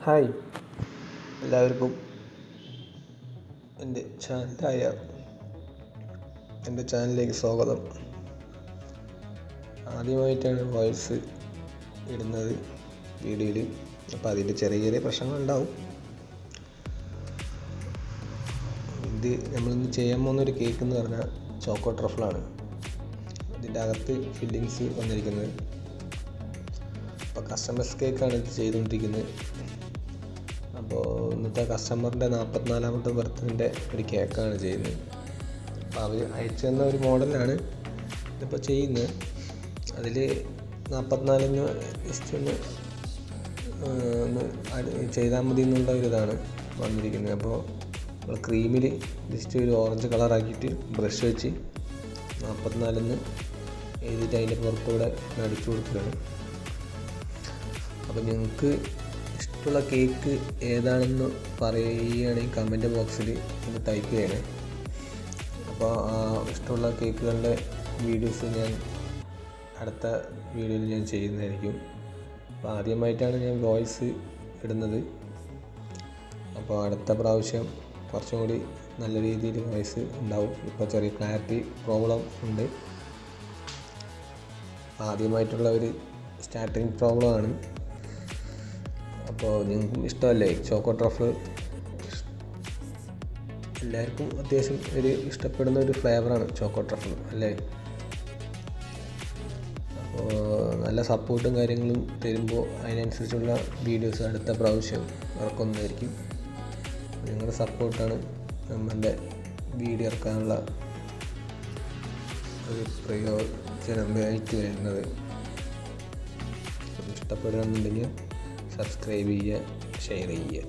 Hi, എല്ലാവർക്കും എൻ്റെ ചാനലിലേക്ക് സ്വാഗതം. ആദ്യമായിട്ടാണ് വോയിസ് ഇടുന്നത് വീഡിയോയിൽ, അപ്പോൾ അതിൻ്റെ ചെറിയ ചെറിയ പ്രശ്നങ്ങളുണ്ടാവും. ഇത് നമ്മളിന്ന് ചെയ്യാൻ പോകുന്നൊരു കേക്ക് എന്ന് പറഞ്ഞാൽ ചോക്കോ ട്രഫിളാണ്. ഇതിൻ്റെ അകത്ത് ഫില്ലിങ്സ് വന്നിരിക്കുന്നത്. അപ്പോൾ കസ്റ്റമേഴ്സ് കേക്കാണ് ഇത് ചെയ്തുകൊണ്ടിരിക്കുന്നത്. അപ്പോൾ ഇന്നത്തെ കസ്റ്റമറിൻ്റെ 44ാമത്തെ ബർത്ത്ഡേൻ്റെ ഒരു കേക്കാണ് ചെയ്യുന്നത്. അപ്പോൾ അവർ അയച്ചു തന്ന ഒരു മോഡലാണ് ഇതിപ്പോൾ ചെയ്യുന്നത്. അതിൽ 44 ജസ്റ്റ് ഒന്ന് ചെയ്താൽ മതി എന്നുള്ള ഒരിതാണ് വന്നിരിക്കുന്നത്. അപ്പോൾ നമ്മൾ ക്രീമിൽ ജസ്റ്റ് ഒരു ഓറഞ്ച് കളറാക്കിയിട്ട് ബ്രഷ് വെച്ച് 44 എഴുതിയിട്ട് അതിൻ്റെ പുറത്തൂടെ അടിച്ചു കൊടുക്കുകയാണ്. അപ്പോൾ നിങ്ങൾക്ക് ഇഷ്ടമുള്ള കേക്ക് ഏതാണെന്ന് പറയുകയാണെങ്കിൽ കമൻറ്റ് ബോക്സിൽ ഒന്ന് ടൈപ്പ് ചെയ്യണേ. അപ്പോൾ ആ ഇഷ്ടമുള്ള കേക്കുകളുടെ വീഡിയോസ് ഞാൻ അടുത്ത വീഡിയോയിൽ ഞാൻ ചെയ്യുന്നതായിരിക്കും. അപ്പോൾ ആദ്യമായിട്ടാണ് ഞാൻ വോയിസ് ഇടുന്നത്. അപ്പോൾ അടുത്ത പ്രാവശ്യം കുറച്ചും കൂടി നല്ല രീതിയിൽ വോയിസ് ഉണ്ടാവും. ഇപ്പോൾ ചെറിയ ക്ലാരിറ്റി പ്രോബ്ലം ഉണ്ട്. ആദ്യമായിട്ടുള്ള ഒരു സ്റ്റാർട്ടിങ് പ്രോബ്ലമാണ്. അപ്പോൾ നിങ്ങൾക്കും ഇഷ്ടമല്ലേ ചോക്കോ ട്രഫിൾ? എല്ലാവർക്കും അത്യാവശ്യം ഒരു ഇഷ്ടപ്പെടുന്ന ഒരു ഫ്ലേവറാണ് ചോക്കോ ട്രഫിൾ അല്ലേ? അപ്പോൾ നല്ല സപ്പോർട്ടും കാര്യങ്ങളും തരുമ്പോൾ അതിനനുസരിച്ചുള്ള വീഡിയോസ് അടുത്ത പ്രാവശ്യം ഇറക്കുന്നതായിരിക്കും. നിങ്ങളുടെ സപ്പോർട്ടാണ് നമ്മളുടെ വീഡിയോ ഇറക്കാനുള്ള ഒരു പ്രയോജനമായിട്ട് വരുന്നത്. ഇഷ്ടപ്പെടുകയാണെന്നുണ്ടെങ്കിൽ സബ്സ്ക്രൈബ് ചെയ്യുക, ഷെയർ ചെയ്യുക.